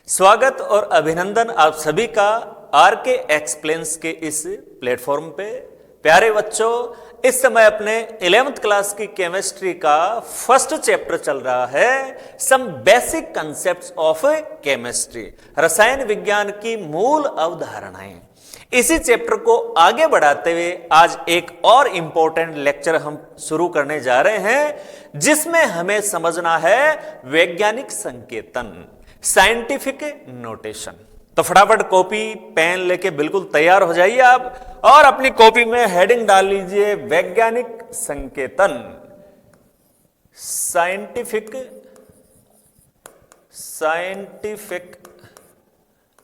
स्वागत और अभिनंदन आप सभी का आरके एक्सप्लेन्स के इस प्लेटफॉर्म पे। प्यारे बच्चों, इस समय अपने 11th क्लास की केमिस्ट्री का फर्स्ट चैप्टर चल रहा है, some basic concepts of chemistry, रसायन विज्ञान की मूल अवधारणाएं। इसी चैप्टर को आगे बढ़ाते हुए आज एक और इंपॉर्टेंट लेक्चर हम शुरू करने जा रहे हैं, जिसमें हमें समझना है वैज्ञानिक संकेतन, साइंटिफिक नोटेशन। तो फटाफट कॉपी पेन लेके बिल्कुल तैयार हो जाइए आप, और अपनी कॉपी में हेडिंग डाल लीजिए वैज्ञानिक संकेतन, साइंटिफिक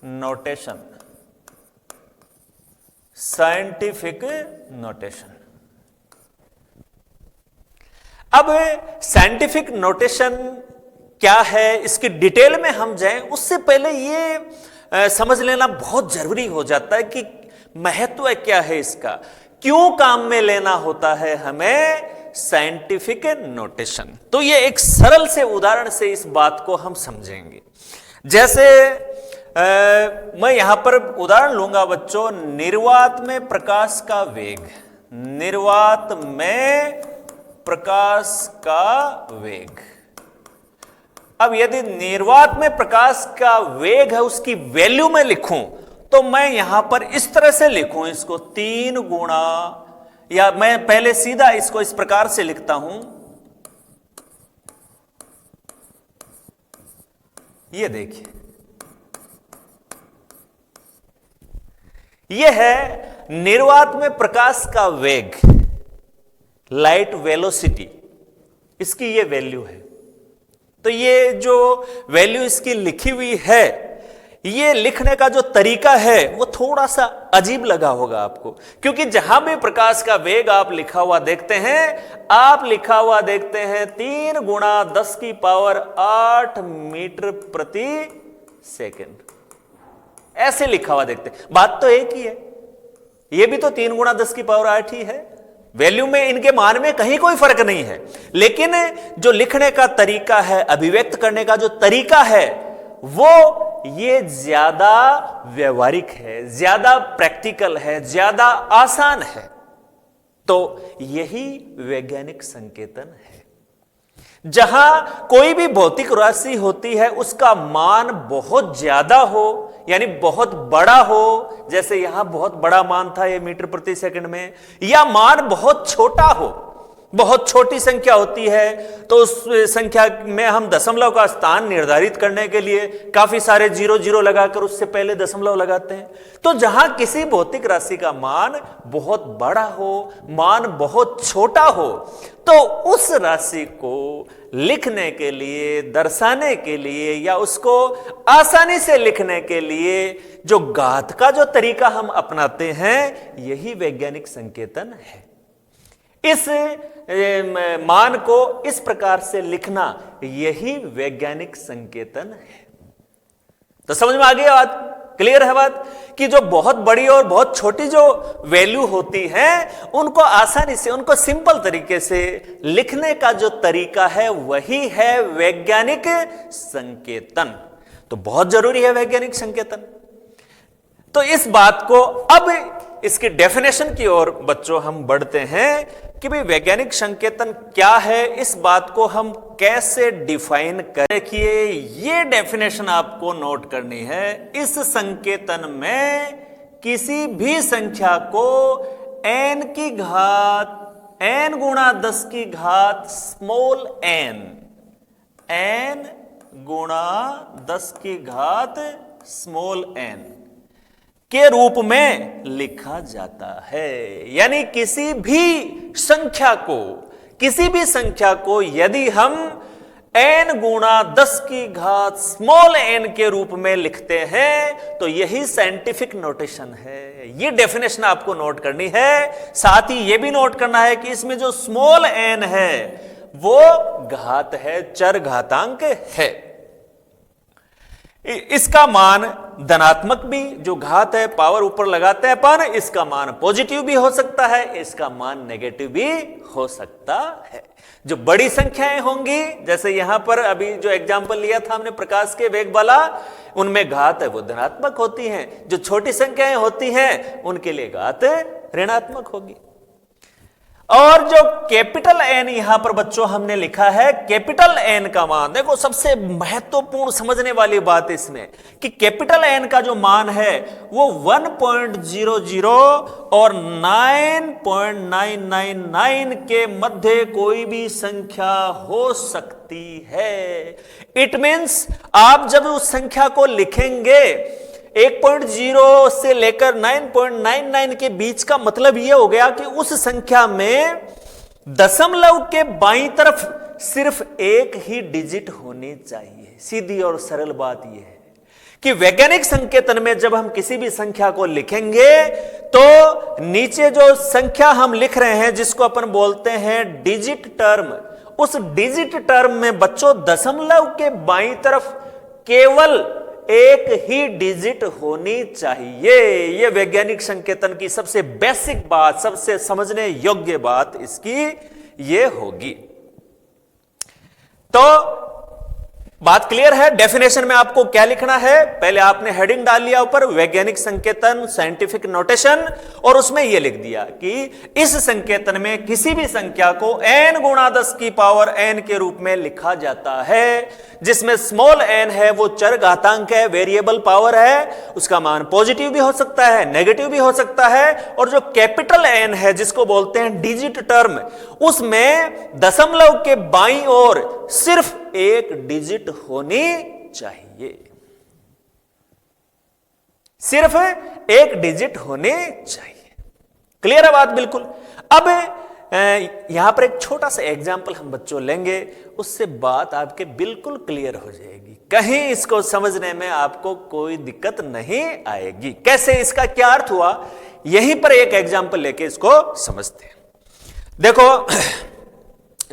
नोटेशन, साइंटिफिक नोटेशन। अब साइंटिफिक नोटेशन क्या है, इसकी डिटेल में हम जाएं उससे पहले ये समझ लेना बहुत जरूरी हो जाता है कि महत्व क्या है इसका, क्यों काम में लेना होता है हमें साइंटिफिक नोटेशन। तो ये एक सरल से उदाहरण से इस बात को हम समझेंगे। जैसे मैं यहां पर उदाहरण लूंगा बच्चों, निर्वात में प्रकाश का वेग, निर्वात में प्रकाश का वेग। अब यदि निर्वात में प्रकाश का वेग है, उसकी वैल्यू में लिखूं तो मैं यहां पर इस तरह से लिखूं इसको 3 गुणा, या मैं पहले सीधा इसको इस प्रकार से लिखता हूं, ये देखिए, यह है निर्वात में प्रकाश का वेग, लाइट वेलोसिटी, इसकी ये वैल्यू है। तो ये जो वैल्यू इसकी लिखी हुई है, ये लिखने का जो तरीका है वो थोड़ा सा अजीब लगा होगा आपको, क्योंकि जहां भी प्रकाश का वेग आप लिखा हुआ देखते हैं, आप लिखा हुआ देखते हैं 3 गुणा 10 की पावर 8 मीटर प्रति सेकंड, ऐसे लिखा हुआ देखते हैं। बात तो एक ही है, ये भी तो 3 गुणा 10 की पावर 8 ही है, वैल्यू में इनके मान में कहीं कोई फर्क नहीं है, लेकिन जो लिखने का तरीका है, अभिव्यक्त करने का जो तरीका है, वो ये ज्यादा व्यवहारिक है, ज्यादा प्रैक्टिकल है, ज्यादा आसान है। तो यही वैज्ञानिक संकेतन है। जहां कोई भी भौतिक राशि होती है, उसका मान बहुत ज्यादा हो, यानी बहुत बड़ा हो, जैसे यहां बहुत बड़ा मान था ये मीटर प्रति सेकंड में, या मान बहुत छोटा हो, बहुत छोटी संख्या होती है, तो उस संख्या में हम दशमलव का स्थान निर्धारित करने के लिए काफी सारे 0 लगाकर उससे पहले दशमलव लगाते हैं। तो जहां किसी भौतिक राशि का मान बहुत बड़ा हो, मान बहुत छोटा हो, तो उस राशि को लिखने के लिए, दर्शाने के लिए, या उसको आसानी से लिखने के लिए जो घात का जो तरीका हम अपनाते हैं, यही वैज्ञानिक संकेतन है। इस मान को इस प्रकार से लिखना, यही वैज्ञानिक संकेतन है। तो समझ में आ गया बात, क्लियर है बात, कि जो बहुत बड़ी और बहुत छोटी जो वैल्यू होती है, उनको आसानी से, उनको सिंपल तरीके से लिखने का जो तरीका है, वही है वैज्ञानिक संकेतन। तो बहुत जरूरी है वैज्ञानिक संकेतन। तो इस बात को अब इसकी डेफिनेशन की ओर बच्चों हम बढ़ते हैं कि भाई वैज्ञानिक संकेतन क्या है, इस बात को हम कैसे डिफाइन करें। देखिए, ये डेफिनेशन आपको नोट करनी है। इस संकेतन में किसी भी संख्या को n की घात n गुणा 10 की घात स्मॉल n, n गुणा 10 की घात स्मॉल n के रूप में लिखा जाता है। यानी किसी भी संख्या को यदि हम n गुणा 10 की घात स्मॉल n के रूप में लिखते हैं, तो यही साइंटिफिक नोटेशन है। ये डेफिनेशन आपको नोट करनी है। साथ ही यह भी नोट करना है कि इसमें जो स्मॉल n है वो घात है, चर घातांक है। इसका मान धनात्मक भी, जो घात है पावर ऊपर लगाते हैं अपन, इसका मान पॉजिटिव भी हो सकता है, इसका मान नेगेटिव भी हो सकता है। जो बड़ी संख्याएं होंगी, जैसे यहां पर अभी जो एग्जांपल लिया था हमने प्रकाश के वेग वाला, उनमें घात है वो धनात्मक होती हैं, जो छोटी संख्याएं होती हैं उनके लिए घात ऋणात्मक होगी। और जो कैपिटल एन यहां पर बच्चों हमने लिखा है, कैपिटल एन का मान देखो, सबसे महत्वपूर्ण समझने वाली बात इसमें कि कैपिटल एन का जो मान है वो 1.00 और 9.999 के मध्य कोई भी संख्या हो सकती है। इट मींस आप जब उस संख्या को लिखेंगे 1.0 से लेकर 9.99 के बीच का मतलब यह हो गया कि उस संख्या में दशमलव के बाईं तरफ सिर्फ एक ही डिजिट होनी चाहिए। सीधी और सरल बात यह है कि वैज्ञानिक संकेतन में जब हम किसी भी संख्या को लिखेंगे तो नीचे जो संख्या हम लिख रहे हैं जिसको अपन बोलते हैं डिजिट टर्म, उस डिजिट टर्म में बच्चों दशमलव के बाईं तरफ केवल एक ही डिजिट होनी चाहिए। यह वैज्ञानिक संकेतन की सबसे बेसिक बात, सबसे समझने योग्य बात इसकी यह होगी। तो बात क्लियर है। डेफिनेशन में आपको क्या लिखना है, पहले आपने हेडिंग डाल लिया ऊपर वैज्ञानिक संकेतन साइंटिफिक नोटेशन, और उसमें यह लिख दिया कि इस संकेतन में किसी भी संख्या को n गुणा 10 की पावर n के रूप में लिखा जाता है, जिसमें स्मॉल n है वो चर घातांक है, वेरिएबल पावर है, उसका मान पॉजिटिव भी हो सकता है, नेगेटिव भी हो सकता है, और जो कैपिटल n है जिसको बोलते हैं डिजिट टर्म, उसमें दशमलव के बाईं ओर सिर्फ एक डिजिट होनी चाहिए, सिर्फ एक डिजिट होने चाहिए। क्लियर है बात बिल्कुल। अब यहां पर एक छोटा सा एग्जाम्पल हम बच्चों लेंगे, उससे बात आपके बिल्कुल क्लियर हो जाएगी, कहीं इसको समझने में आपको कोई दिक्कत नहीं आएगी। कैसे, इसका क्या अर्थ हुआ, यहीं पर एक एग्जाम्पल लेके इसको समझते हैं। देखो,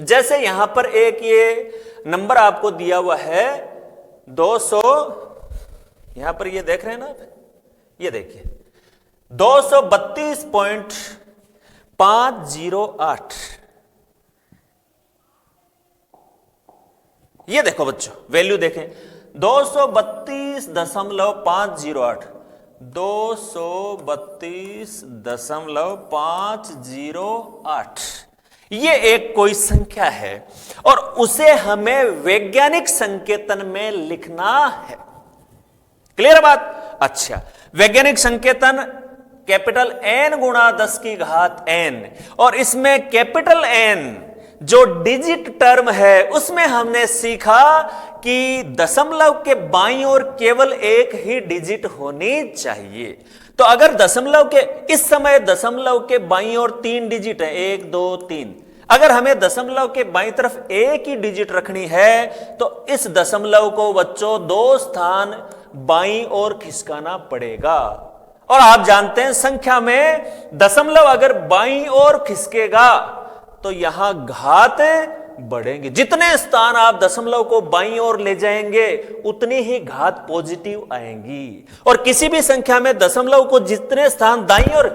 जैसे यहां पर एक ये नंबर आपको दिया हुआ है 200, यहां पर ये देख रहे हैं ना आप, ये देखिए 232.508, ये देखो बच्चों वैल्यू देखें 232.508, 232.508, ये एक कोई संख्या है और उसे हमें वैज्ञानिक संकेतन में लिखना है। क्लियर बात। अच्छा, वैज्ञानिक संकेतन कैपिटल N गुणा 10 की घात N, और इसमें कैपिटल N जो डिजिट टर्म है उसमें हमने सीखा कि दशमलव के बाईं ओर केवल एक ही डिजिट होनी चाहिए। तो अगर दशमलव के इस समय दशमलव के बाईं ओर 3 डिजिट है, 1 2 3, अगर हमें दशमलव के बाईं तरफ एक ही डिजिट रखनी है तो इस दशमलव को बच्चों 2 स्थान बाईं ओर खिसकाना पड़ेगा। और आप जानते हैं संख्या में दशमलव अगर बाईं ओर खिसकेगा तो यहां घात बढ़ेंगे। जितने स्थान आप दशमलव को बाईं ओर ले जाएंगे उतनी ही घात पॉजिटिव आएंगी। और किसी भी संख्या में दशमलव को जितने स्थान दाईं ओर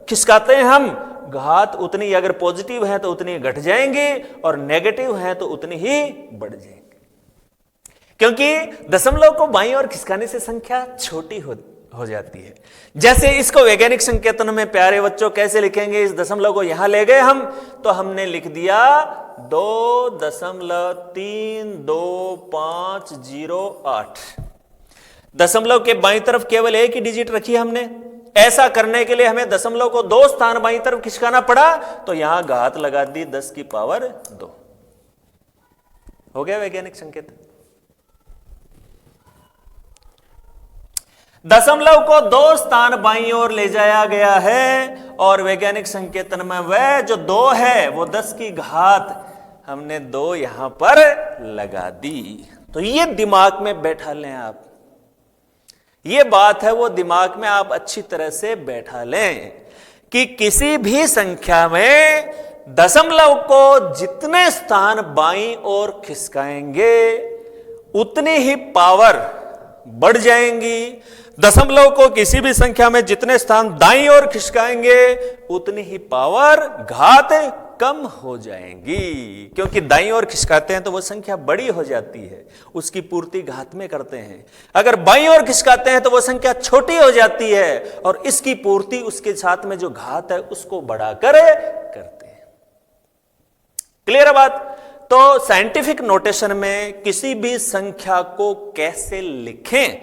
खिसकाते हैं हम, घात उतनी अगर पॉजिटिव है तो उतनी घट जाएंगी और नेगेटिव है तो उतनी ही बढ़ जाएंगी, क्योंकि दशमलव को बाईं ओर खिसकाने से संख्या छोटी हो जाती है। जैसे इसको वैज्ञानिक संकेतन में प्यारे बच्चों कैसे लिखेंगे, इस दशमलव को यहां ले गए हम तो हमने लिख दिया 2.32508। दशमलव के बाईं तरफ केवल एक ही डिजिट रखी हमने। ऐसा करने के लिए हमें दशमलव को 2 स्थान बाईं तरफ खिसकाना पड़ा तो यहां घात लगा दी 10 की पावर 2। हो गया वैज्ञानिक संकेतन। दशमलव को 2 स्थान बाईं ओर ले जाया गया है और वैज्ञानिक संकेतन में वह जो 2 है वो 10 की घात हमने 2 यहां पर लगा दी। तो ये दिमाग में बैठा लें आप, ये बात है वो दिमाग में आप अच्छी तरह से बैठा लें कि किसी भी संख्या में दशमलव को जितने स्थान बाईं ओर खिसकाएंगे उतनी ही पावर बढ़ जाएंगी। दशमलव को किसी भी संख्या में जितने स्थान दाईं ओर खिसकाएंगे उतनी ही पावर घात कम हो जाएंगी, क्योंकि दाईं ओर खिसकाते हैं तो वो संख्या बड़ी हो जाती है, उसकी पूर्ति घात में करते हैं। अगर बाईं ओर खिसकाते हैं तो वो संख्या छोटी हो जाती है और इसकी पूर्ति उसके साथ में जो घात है उसको बढ़ाकर करते हैं। क्लियर है बात? तो साइंटिफिक नोटेशन में किसी भी संख्या को कैसे लिखें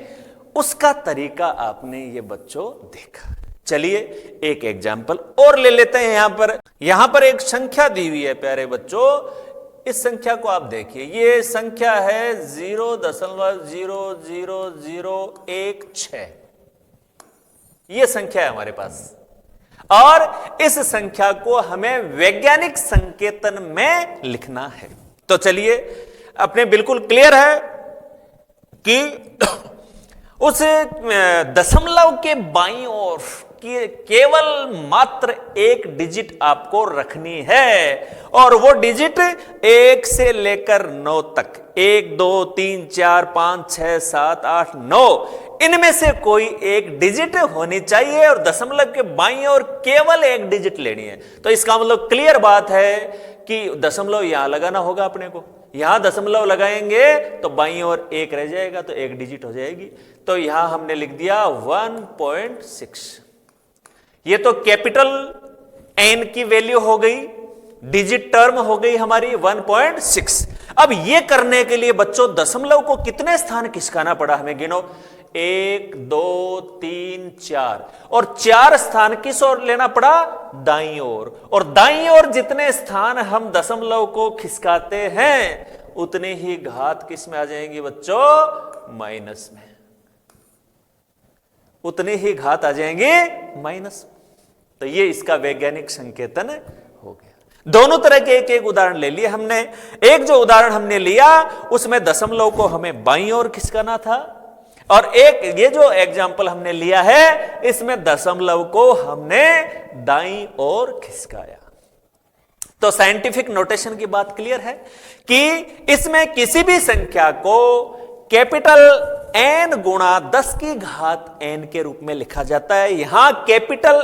उसका तरीका आपने ये बच्चों देखा। चलिए एक एग्जाम्पल और ले लेते हैं। यहां पर एक संख्या दी हुई है प्यारे बच्चों। इस संख्या को आप देखिए, ये संख्या है 0.00016। ये संख्या है हमारे पास और इस संख्या को हमें वैज्ञानिक संकेतन में लिखना है। तो चलिए, अपने बिल्कुल क्लियर है कि उस दशमलव के बाईं ओर केवल मात्र एक डिजिट आपको रखनी है और वो डिजिट 1 से लेकर 9 तक, 1 2 3 4 5 6 7 8 9 इनमें से कोई एक डिजिट होनी चाहिए और दशमलव के बाईं ओर केवल एक डिजिट लेनी है। तो इसका मतलब क्लियर बात है कि दशमलव यहां लगाना होगा अपने को। यहां दशमलव लगाएंगे तो बाईं ओर एक रह जाएगा तो एक डिजिट हो जाएगी। तो यहां हमने लिख दिया 1.6। ये तो कैपिटल एन की वैल्यू हो गई, डिजिट टर्म हो गई हमारी 1.6। अब ये करने के लिए बच्चों दशमलव को कितने स्थान खिसकाना पड़ा हमें, गिनो। 1 2 3 4 और 4 स्थान किस ओर लेना पड़ा, दाईं ओर। और दाईं ओर जितने स्थान हम दशमलव को खिसकाते हैं उतने ही घात किस में आ जाएंगी बच्चों, माइनस में। उतने ही घात आ जाएंगे माइनस। तो ये इसका वैज्ञानिक संकेतन हो गया। दोनों तरह के एक एक उदाहरण ले लिए हमने। एक जो उदाहरण हमने लिया उसमें दशमलव को हमें बाईं ओर खिसकाना था और एक ये जो एग्जाम्पल हमने लिया है इसमें दशमलव को हमने दाईं ओर खिसकाया। तो साइंटिफिक नोटेशन की बात क्लियर है कि इसमें किसी भी संख्या को कैपिटल एन गुणा 10 की घात एन के रूप में लिखा जाता है। यहां कैपिटल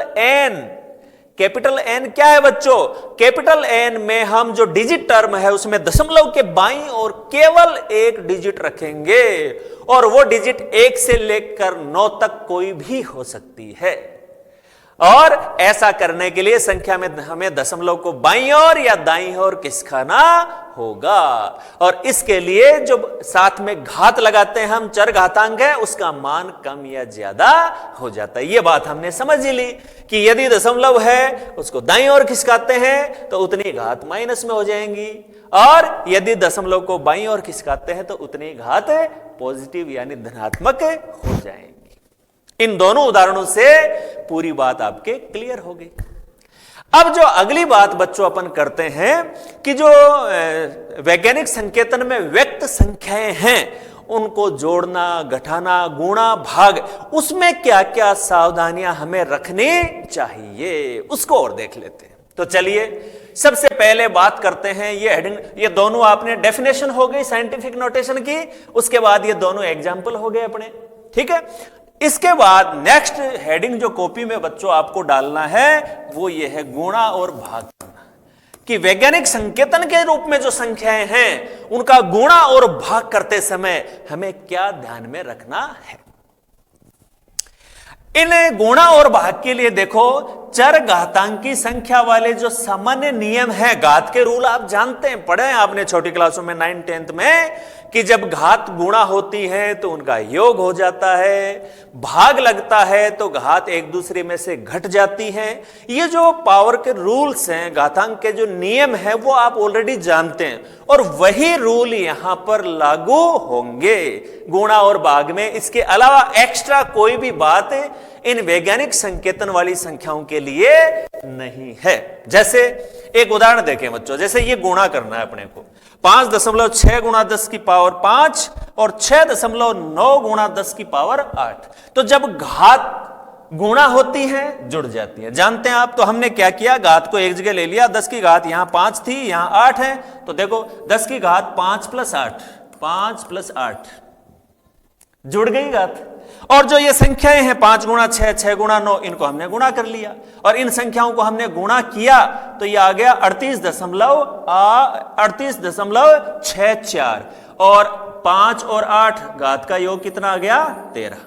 एन क्या है बच्चों, कैपिटल एन में हम जो डिजिट टर्म है उसमें दशमलव के बाईं ओर केवल एक डिजिट रखेंगे और वो डिजिट 1 से लेकर 9 तक कोई भी हो सकती है। और ऐसा करने के लिए संख्या में हमें दशमलव को बाईं ओर या दाईं ओर खिसकाना होगा। और इसके लिए जो साथ में घात लगाते हैं हम, चर घातांक है, उसका मान कम या ज्यादा हो जाता है। यह बात हमने समझ ही ली कि यदि दशमलव है उसको दाईं ओर खिसकाते हैं तो उतनी घात माइनस में हो जाएंगी और यदि दशमलव को बाईं ओर खिसकाते हैं तो उतनी घात पॉजिटिव यानी धनात्मक हो जाएंगी। इन दोनों उदाहरणों से पूरी बात आपके क्लियर हो गई। अब जो अगली बात बच्चों अपन करते हैं कि जो वैज्ञानिक संकेतन में व्यक्त संख्याएं हैं उनको जोड़ना, घटाना, गुणा, भाग, उसमें क्या क्या सावधानियां हमें रखनी चाहिए उसको और देख लेते हैं। तो चलिए सबसे पहले बात करते हैं, ये हेडिंग, ये दोनों आपने डेफिनेशन हो गई साइंटिफिक नोटेशन की, उसके बाद ये दोनों एग्जाम्पल हो गए अपने, ठीक है। इसके बाद नेक्स्ट हेडिंग जो कॉपी में बच्चों आपको डालना है वो ये है गुणा और भाग करना, कि वैज्ञानिक संकेतन के रूप में जो संख्याएं हैं उनका गुणा और भाग करते समय हमें क्या ध्यान में रखना है। इन गुणा और भाग के लिए देखो, चर घातांकी संख्या वाले जो सामान्य नियम है, घात के रूल आप जानते हैं, पढ़े हैं आपने छोटी क्लासों में 9th 10th में, कि जब घात गुणा होती है तो उनका योग हो जाता है, भाग लगता है तो घात एक दूसरे में से घट जाती है। ये जो पावर के रूल्स हैं, घातांक के जो नियम है वो आप ऑलरेडी जानते हैं और वही रूल यहां पर लागू होंगे गुणा और भाग में। इसके अलावा एक्स्ट्रा कोई भी बात इन वैज्ञानिक संकेतन वाली संख्याओं के लिए नहीं है। जैसे एक उदाहरण देखें बच्चों, जैसे ये गुणा करना है अपने को, 5.6 गुणा 10 की पावर 5 और 6.9 गुणा 10 की पावर 8। तो जब घात गुणा होती है जुड़ जाती है, जानते हैं आप। तो हमने क्या किया, घात को एक जगह ले लिया, 10 की घात यहां 5 थी, यहां 8 है, तो देखो 10 की घात 5 + 8, 5 + 8 जुड़ गई घात। और जो ये संख्याएं हैं 5 गुणा 6, 6 गुणा 9, इनको हमने गुणा कर लिया और इन संख्याओं को हमने गुणा किया तो ये आ गया 38.64 और 5 और 8 घात का योग कितना आ गया 13।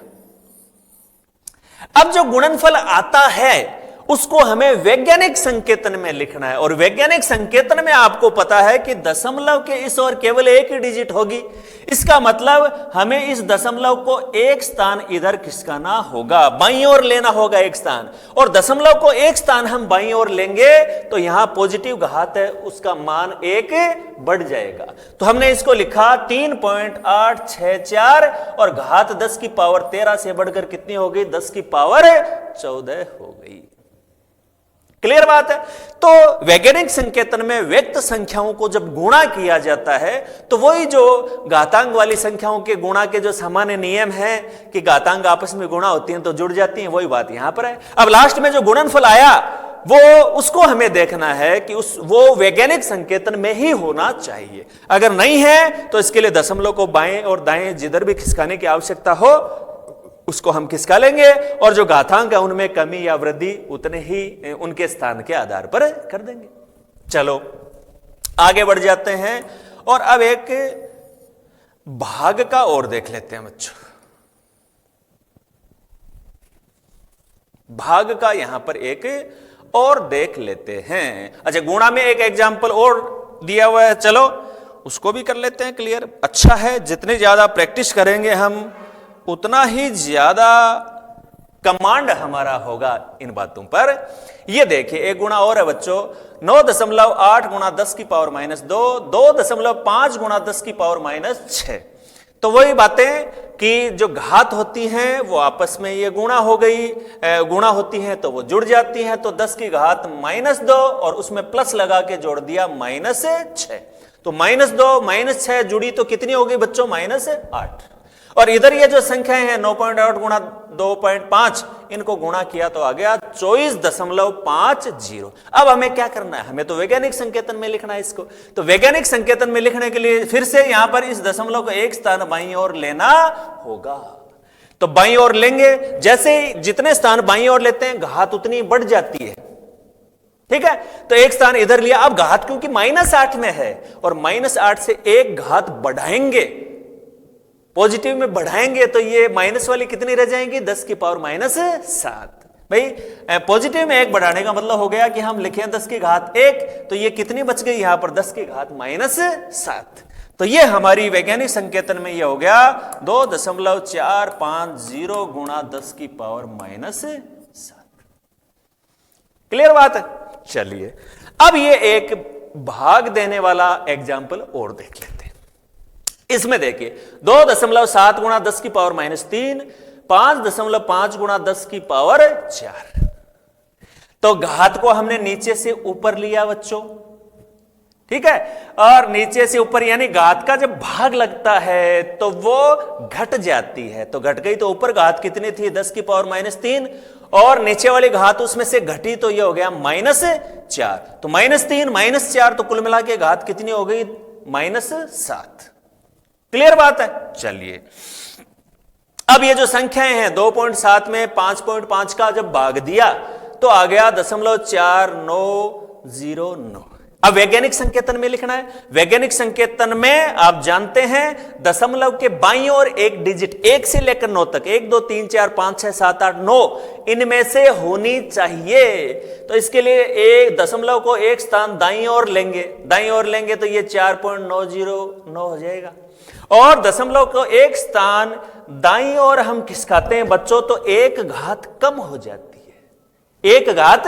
अब जो गुणनफल आता है उसको हमें वैज्ञानिक संकेतन में लिखना है और वैज्ञानिक संकेतन में आपको पता है कि दशमलव के इस ओर केवल एक ही डिजिट होगी। इसका मतलब हमें इस दशमलव को एक स्थान इधर खिसकाना होगा, बाईं ओर लेना होगा एक स्थान, और दशमलव को एक स्थान हम बाईं ओर लेंगे तो यहां पॉजिटिव घात है उसका मान 1 बढ़ जाएगा। तो हमने इसको लिखा 3.864 और घात 10 की पावर 13 से बढ़कर कितनी हो गई 10 की पावर 14 हो गई। क्लियर बात है। तो वैज्ञानिक संकेतन में व्यक्त संख्याओं को जब गुणा किया जाता है तो वही जो घातांक वाली संख्याओं के गुणा के जो सामान्य नियम है कि घातांक आपस में गुणा होती हैं तो जुड़ जाती हैं, वही बात यहां पर है। अब लास्ट में जो गुणनफल आया वो उसको हमें देखना है कि वो वैज्ञानिक संकेतन में ही होना चाहिए। अगर नहीं है तो इसके लिए दशमलव को बाएं और दाएं जिधर भी खिसकाने की आवश्यकता हो उसको हम खिसका लेंगे और जो घातांक है उनमें कमी या वृद्धि उतने ही उनके स्थान के आधार पर कर देंगे। चलो आगे बढ़ जाते हैं और अब एक भाग का और देख लेते हैं बच्चों। भाग का यहां पर एक और देख लेते हैं। अच्छा, गुणा में एक एग्जाम्पल और दिया हुआ है, चलो उसको भी कर लेते हैं क्लियर। अच्छा है, जितनी ज्यादा प्रैक्टिस करेंगे हम उतना ही ज्यादा कमांड हमारा होगा इन बातों पर। ये देखिए एक गुणा और है बच्चों, 9.8 गुणा 10 की पावर -2, 2.5 गुणा 10 की पावर -6। तो वही बातें कि जो घात होती हैं वो आपस में ये गुणा हो गई, गुणा होती हैं तो वो जुड़ जाती हैं। तो 10 की घात -2 और उसमें प्लस लगा के जोड़ दिया -6। तो -2 -6 जुड़ी तो कितनी हो गई बच्चों -8। और इधर ये जो संख्याएं हैं 9.8 गुणा 2.5 इनको गुणा किया तो आ गया 24.50। अब हमें क्या करना है, हमें तो वैज्ञानिक संकेतन में लिखना है इसको। तो वैज्ञानिक संकेतन में लिखने के लिए फिर से यहां पर इस दशमलव को एक स्थान बाईं ओर लेना होगा। तो बाईं ओर लेंगे, जैसे जितने स्थान बाईं ओर लेते हैं घात उतनी बढ़ जाती है, ठीक है। तो एक स्थान इधर लिया, अब घात क्योंकि -8 में है और -8 से एक घात बढ़ाएंगे, पॉजिटिव में बढ़ाएंगे तो ये माइनस वाली कितनी रह जाएंगी 10 की पावर -7। भाई पॉजिटिव में एक बढ़ाने का मतलब हो गया कि हम लिखें 10 की घात 1 तो ये कितनी बच गई यहां पर 10 की घात -7। तो ये हमारी वैज्ञानिक संकेतन में ये हो गया 2.450 गुणा 10 की पावर -7। क्लियर बात है। चलिए अब ये एक भाग देने वाला एग्जाम्पल और देख लेते हैं। इसमें देखिए 2.7 गुणा 10 की पावर -3, 5.5 गुणा 10 की पावर 4। तो घात को हमने नीचे से ऊपर लिया बच्चों, ठीक है। और नीचे से ऊपर यानी घात का जब भाग लगता है तो वो घट जाती है। तो घट गई तो ऊपर घात कितनी थी 10 की पावर -3 और नीचे वाली घात उसमें से घटी तो ये हो गया -4। तो -3 -4 तो कुल मिला के घात कितनी हो गई -7। क्लियर बात है। चलिए अब ये जो संख्याएं हैं 2.7 में 5.5 का जब भाग दिया तो आ गया 0.4909। अब वैज्ञानिक संकेतन में लिखना है। वैज्ञानिक संकेतन में आप जानते हैं दशमलव के बाईं ओर एक डिजिट 1 से लेकर 9 तक 1 2 3 4 5 6 7 8 9 इनमें से होनी चाहिए। तो इसके लिए एक दशमलव को एक स्थान दाईं ओर लेंगे, दाईं ओर लेंगे तो ये 4.909 हो जाएगा। और दशमलव को एक स्थान दाईं ओर हम खिसकाते हैं बच्चों तो एक घात कम हो जाती है, एक घात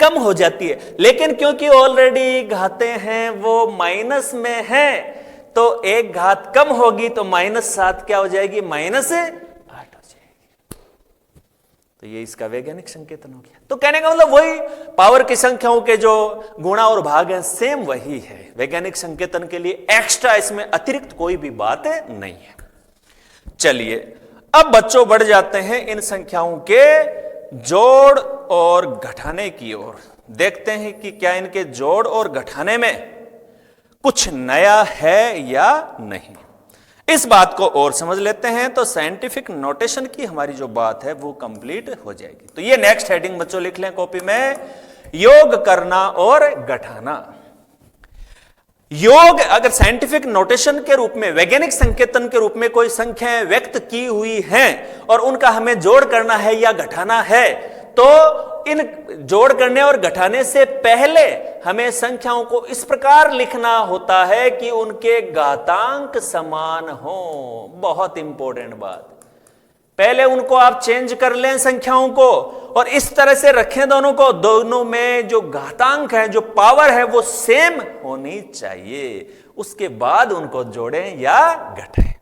कम हो जाती है। लेकिन क्योंकि ऑलरेडी घातें हैं वो माइनस में हैं तो एक घात कम होगी तो -7 क्या हो जाएगी -8 हो जाएगी। तो ये इसका वैज्ञानिक संकेतन हो गया। तो कहने का मतलब वही पावर की संख्याओं के जो गुणा और भाग हैं सेम वही है। वैज्ञानिक संकेतन के लिए एक्स्ट्रा इसमें अतिरिक्त कोई भी बात नहीं है। चलिए अब बच्चों बढ़ जाते हैं इन संख्याओं के जोड़ और घटाने की ओर। देखते हैं कि क्या इनके जोड़ और घटाने में कुछ नया है या नहीं। इस बात को और समझ लेते हैं तो साइंटिफिक नोटेशन की हमारी जो बात है वो कंप्लीट हो जाएगी। तो ये नेक्स्ट हेडिंग बच्चों लिख लें कॉपी में, योग करना और घटाना। योग अगर साइंटिफिक नोटेशन के रूप में, वैज्ञानिक संकेतन के रूप में कोई संख्याएं व्यक्त की हुई हैं और उनका हमें जोड़ करना है या घटाना है, तो इन जोड़ करने और घटाने से पहले हमें संख्याओं को इस प्रकार लिखना होता है कि उनके घातांक समान हो। बहुत इंपॉर्टेंट बात, पहले उनको आप चेंज कर लें संख्याओं को और इस तरह से रखें दोनों को, दोनों में जो घातांक है, जो पावर है वो सेम होनी चाहिए, उसके बाद उनको जोड़ें या घटाएं।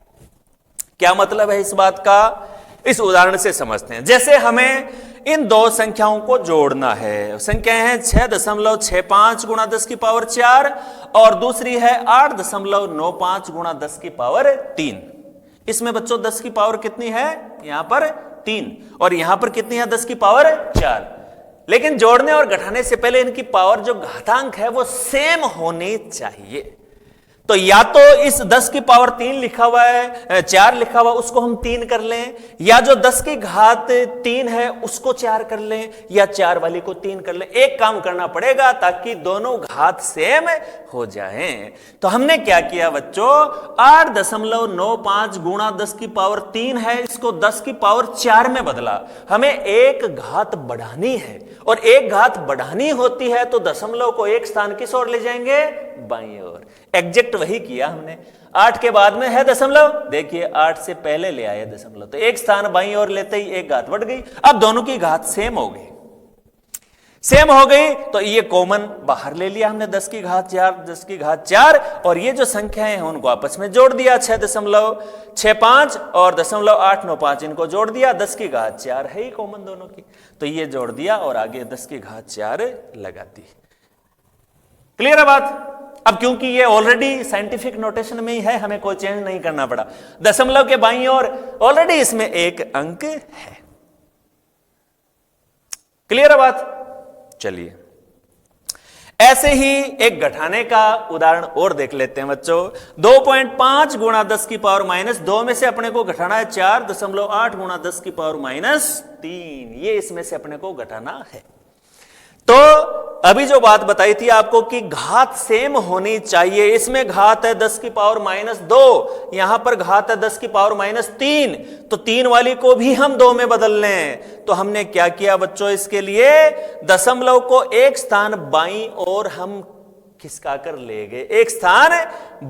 क्या मतलब है इस बात का, इस उदाहरण से समझते हैं। जैसे हमें इन दो संख्याओं को जोड़ना है, संख्या है 6.65 गुणा 10 की पावर 4 और दूसरी है 8.95 गुणा 10 की पावर 3। इसमें बच्चों 10 की पावर कितनी है, यहां पर 3 और यहां पर कितनी है 10 की पावर 4। लेकिन जोड़ने और घटाने से पहले इनकी पावर जो घातांक है वो सेम होनी चाहिए। तो या तो इस 10 की पावर 3 लिखा हुआ है, 4 लिखा हुआ, उसको हम 3 कर लें, या जो 10 की घात 3 है उसको 4 कर लें, या 4 वाली को 3 कर लें। एक काम करना पड़ेगा ताकि दोनों घात सेम हो जाएं। तो हमने क्या किया बच्चों, 8.95 गुणा 10 की पावर 3 है, इसको 10 की पावर 4 में बदला। हमें एक घात बढ़ानी है और एक घात बढ़ानी होती है तो दशमलव को एक स्थान किस ओर ले जाएंगे, बाईं ओर। एग्जैक्ट वही किया हमने। 8 के बाद में है दशमलव, देखिए 8 से पहले ले आए दशमलव, तो एक स्थान बाईं ओर लेते ही एक घात बढ़ गई। अब दोनों की घात सेम हो गई, सेम हो गई तो ये कॉमन बाहर ले लिया हमने, 10 की घात 4, 10 की घात 4, और ये जो संख्याएं हैं उनको आपस में जोड़ दिया, 6.65 और 0.895 इनको जोड़ दिया, 10 की घात 4 है ही कॉमन दोनों की, तो ये जोड़ दिया और आगे 10 की घात 4 लगा दी। क्लियर है बात। अब क्योंकि ये ऑलरेडी साइंटिफिक नोटेशन में ही है, हमें कोई चेंज नहीं करना पड़ा, दशमलव के बाईं ओर ऑलरेडी इसमें एक अंक है। क्लियर है बात। चलिए ऐसे ही एक घटाने का उदाहरण और देख लेते हैं बच्चों। 2.5 गुणा 10 की पावर -2 में से अपने को घटाना है 4.8 गुणा 10 की पावर -3, ये इसमें से अपने को घटाना है। तो अभी जो बात बताई थी आपको कि घात सेम होनी चाहिए, इसमें घात है 10 की पावर -2, यहां पर घात है 10 की पावर -3, तो 3 वाली को भी हम 2 में बदल लें। तो हमने क्या किया बच्चों, इसके लिए दशमलव को एक स्थान बाईं ओर हम खिसका कर ले गए, एक स्थान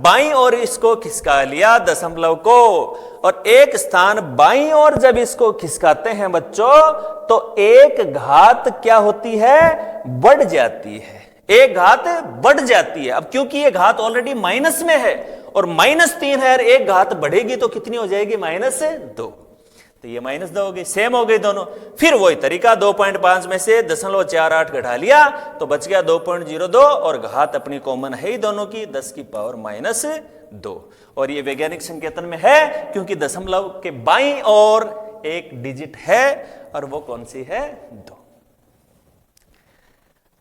बाईं ओर इसको खिसका लिया दशमलव को, और एक स्थान बाईं ओर जब इसको खिसकाते हैं बच्चों तो एक घात क्या होती है, बढ़ जाती है, एक घात बढ़ जाती है। अब क्योंकि ये घात ऑलरेडी माइनस में है और -3 है, एक घात बढ़ेगी तो कितनी हो जाएगी, -2, तो ये -2 हो गई, सेम हो गई दोनों। फिर वही तरीका, 2.5 में से 0.48 घटा लिया तो बच गया 2.02, और घात अपनी कॉमन है ही दोनों की, 10 की पावर -2, और ये वैज्ञानिक संकेतन में है क्योंकि दशमलव के बाईं ओर एक डिजिट है और वो कौन सी है, 2।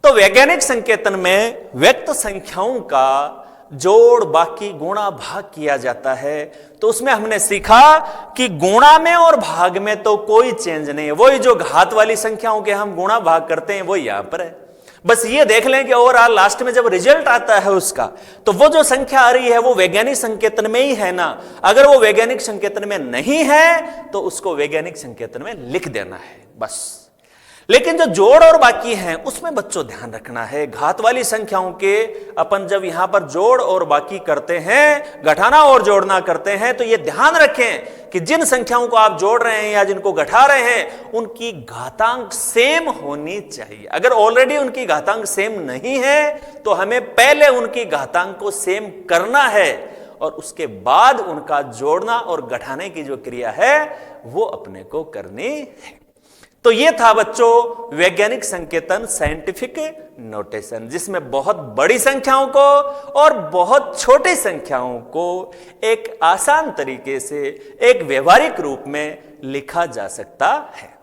तो वैज्ञानिक संकेतन में व्यक्त संख्याओं का जोड़ बाकी गुणा भाग किया जाता है। तो उसमें हमने सीखा कि गुणा में और भाग में तो कोई चेंज नहीं है, वही जो घात वाली संख्याओं के हम गुणा भाग करते हैं वो यहां पर है। बस ये देख लें कि ओवरऑल लास्ट में जब रिजल्ट आता है उसका, तो वो जो संख्या आ रही है वो वैज्ञानिक संकेतन में ही है ना। अगर वो वैज्ञानिक संकेतन में नहीं है तो उसको वैज्ञानिक संकेतन में लिख देना है बस। लेकिन जो जोड़ और बाकी हैं उसमें बच्चों ध्यान रखना है, घात वाली संख्याओं के अपन जब यहां पर जोड़ और बाकी करते हैं, घटाना और जोड़ना करते हैं, तो ये ध्यान रखें कि जिन संख्याओं को आप जोड़ रहे हैं या जिनको घटा रहे हैं उनकी घातांक सेम होनी चाहिए। अगर ऑलरेडी उनकी घातांक सेम नहीं है तो हमें पहले उनकी घातांक को सेम करना है और उसके बाद उनका जोड़ना और घटाने की जो क्रिया है वो अपने को करनी है। तो ये था बच्चों वैज्ञानिक संकेतन, साइंटिफिक नोटेशन, जिसमें बहुत बड़ी संख्याओं को और बहुत छोटी संख्याओं को एक आसान तरीके से एक व्यवहारिक रूप में लिखा जा सकता है।